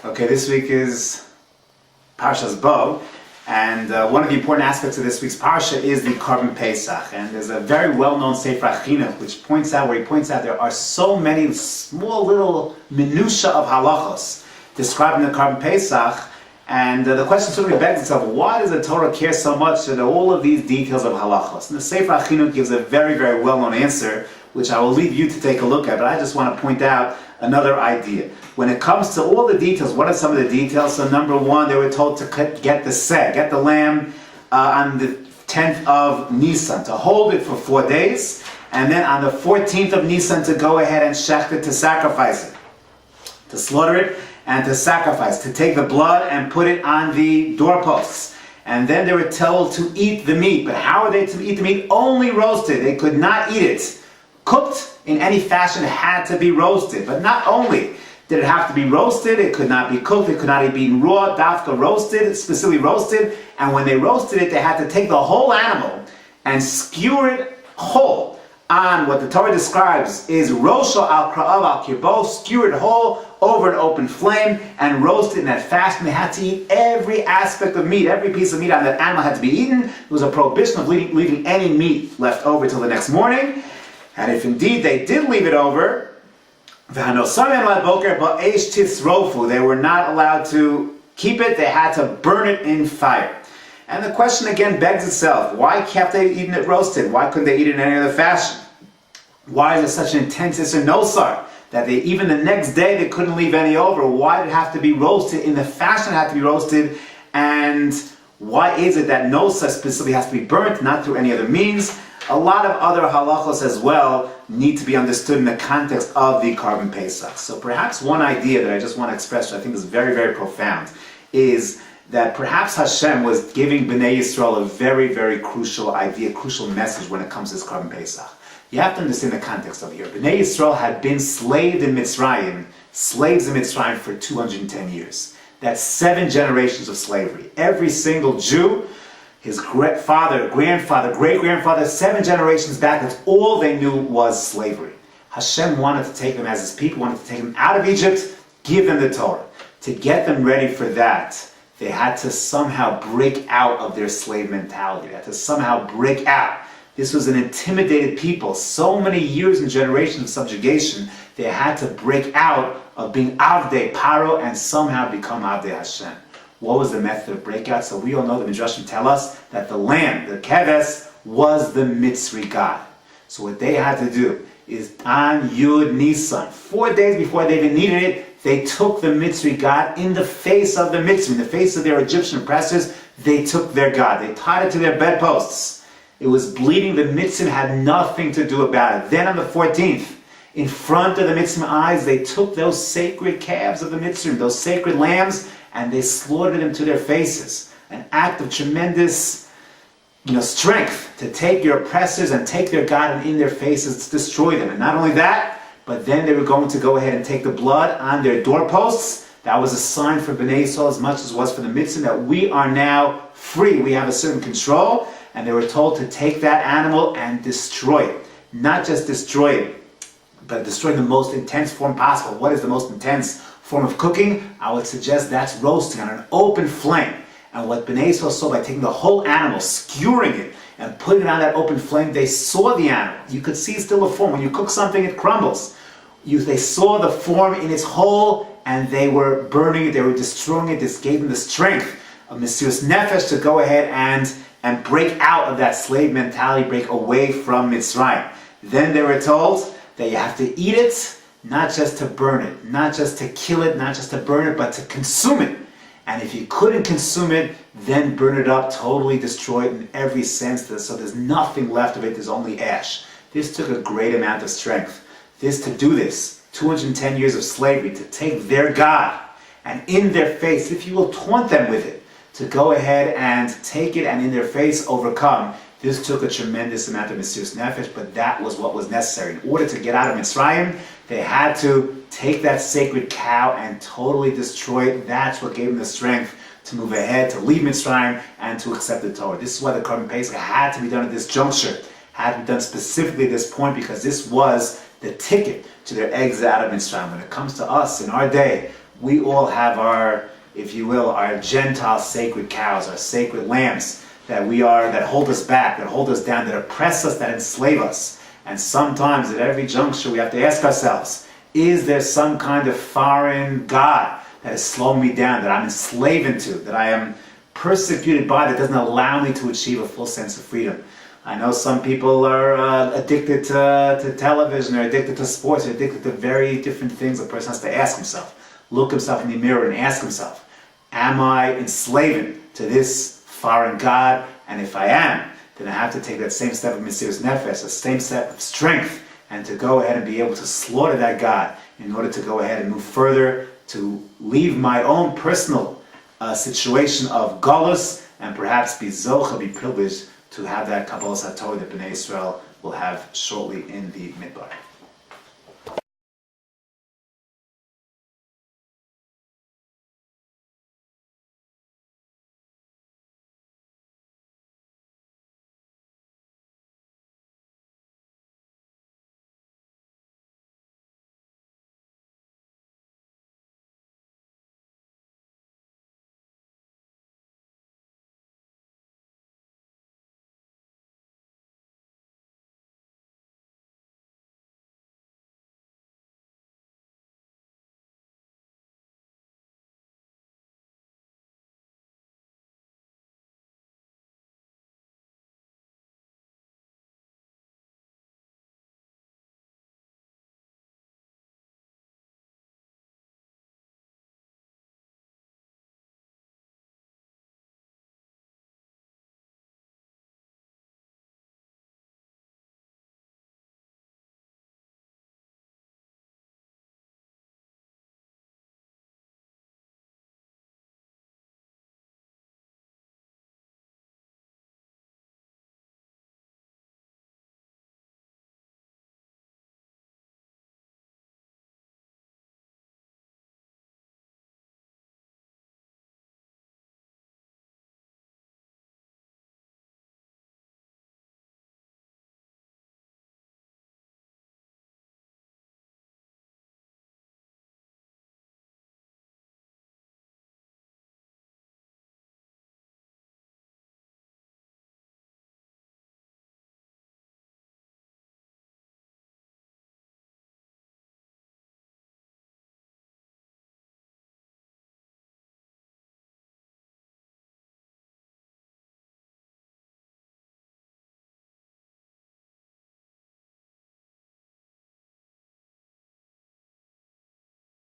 Okay, this week is Parsha's Bo, and one of the important aspects of this week's Parsha is the Korban Pesach. And there's a very well-known Sefer Chinuch which points out there are so many small little minutia of halachos described in the Korban Pesach. And the question certainly begs itself, why does the Torah care so much in all of these details of halachos? And the Sefer Chinuch gives a very, very well-known answer, which I will leave you to take a look at, but I just want to point out another idea. When it comes to all the details, what are some of the details? So number one, they were told to get the lamb on the 10th of Nisan, to hold it for 4 days, and then on the 14th of Nisan to go ahead and shecht it, to sacrifice it, to slaughter it and to sacrifice, to take the blood and put it on the doorposts. And then they were told to eat the meat. But how are they to eat the meat? Only roasted. They could not eat it cooked in any fashion. It had to be roasted. But not only did it have to be roasted, it could not be cooked, it could not be eaten raw, dafka roasted, specifically roasted. And when they roasted it, they had to take the whole animal and skewer it whole on what the Torah describes is rosho al kra'av al kirbo, skewer it whole over an open flame and roast it in that fashion. They had to eat every aspect of meat, every piece of meat on that animal had to be eaten. There was a prohibition of leaving any meat left over till the next morning. And if indeed they did leave it over, they were not allowed to keep it, they had to burn it in fire. And the question again begs itself, why kept they eating it roasted? Why couldn't they eat it in any other fashion? Why is there such an intense nosar that even the next day they couldn't leave any over? Why did it have to be roasted in the fashion it had to be roasted? And why is it that nosar specifically has to be burnt, not through any other means? A lot of other halachos as well need to be understood in the context of the Korban Pesach. So perhaps one idea that I just want to express, which I think is very, very profound, is that perhaps Hashem was giving Bnei Yisrael a very, very crucial idea, crucial message when it comes to this Korban Pesach. You have to understand the context of here. Bnei Yisrael had been slaves in Mitzrayim for 210 years. That's 7 generations of slavery. Every single Jew, his father, grandfather, great-grandfather, 7 generations back, that's all they knew was slavery. Hashem wanted to take them as his people, wanted to take them out of Egypt, give them the Torah. To get them ready for that, they had to somehow break out of their slave mentality. They had to somehow break out. This was an intimidated people. So many years and generations of subjugation, they had to break out of being Avdei Paro and somehow become Avdei Hashem. What was the method of breakout? So we all know, the Midrashim tell us that the lamb, the keves, was the Mitzri god. So what they had to do is on Yud Nisan, 4 days before they even needed it, they took the Mitzri god in the face of the Mitzri, in the face of their Egyptian oppressors. They took their god. They tied it to their bedposts. It was bleeding. The Mitzrim had nothing to do about it. Then on the 14th, in front of the Mitzrim eyes, they took those sacred calves of the Mitzrim, those sacred lambs, and they slaughtered them to their faces. An act of tremendous, strength to take your oppressors and take their God and in their faces to destroy them. And not only that, but then they were going to go ahead and take the blood on their doorposts. That was a sign for Bnei Yisrael as much as it was for the Mitzvah that we are now free. We have a certain control. And they were told to take that animal and destroy it. Not just destroy it, but destroy in the most intense form possible. What is the most intense form of cooking? I would suggest that's roasting on an open flame. And what Bnei Yisrael saw by taking the whole animal, skewering it, and putting it on that open flame, they saw the animal. You could see still the form. When you cook something, it crumbles. They saw the form in its whole, and they were burning it, they were destroying it. This gave them the strength of Mesiras Nefesh to go ahead and break out of that slave mentality, break away from Mitzrayim. Then they were told that you have to eat it, not just to burn it, not just to kill it, not just to burn it, but to consume it. And if you couldn't consume it, then burn it up, totally destroy it in every sense, so there's nothing left of it, there's only ash. This took a great amount of strength. To do this, 210 years of slavery, to take their God, and in their face, if you will taunt them with it, to go ahead and take it and in their face overcome. This took a tremendous amount of Mesiras Nefesh, but that was what was necessary. In order to get out of Mitzrayim, they had to take that sacred cow and totally destroy it. That's what gave them the strength to move ahead, to leave Mitzrayim, and to accept the Torah. This is why the Korban Pesach had to be done at this juncture, had to be done specifically at this point, because this was the ticket to their exit out of Mitzrayim. When it comes to us in our day, we all have our, if you will, our Gentile sacred cows, our sacred lambs that hold us back, that hold us down, that oppress us, that enslave us. And sometimes at every juncture we have to ask ourselves, is there some kind of foreign God that is slowing me down, that I'm enslaved to, that I am persecuted by, that doesn't allow me to achieve a full sense of freedom? I know some people are addicted to television, or addicted to sports, or addicted to very different things. A person has to ask himself, look himself in the mirror and ask himself, am I enslaved to this foreign God? And if I am, then I have to take that same step of Mesiras Nefesh, the same step of strength, and to go ahead and be able to slaughter that God in order to go ahead and move further, to leave my own personal situation of galus, and perhaps be zocha, be privileged to have that Kabbalas HaTorah that Bnei Israel will have shortly in the Midbar.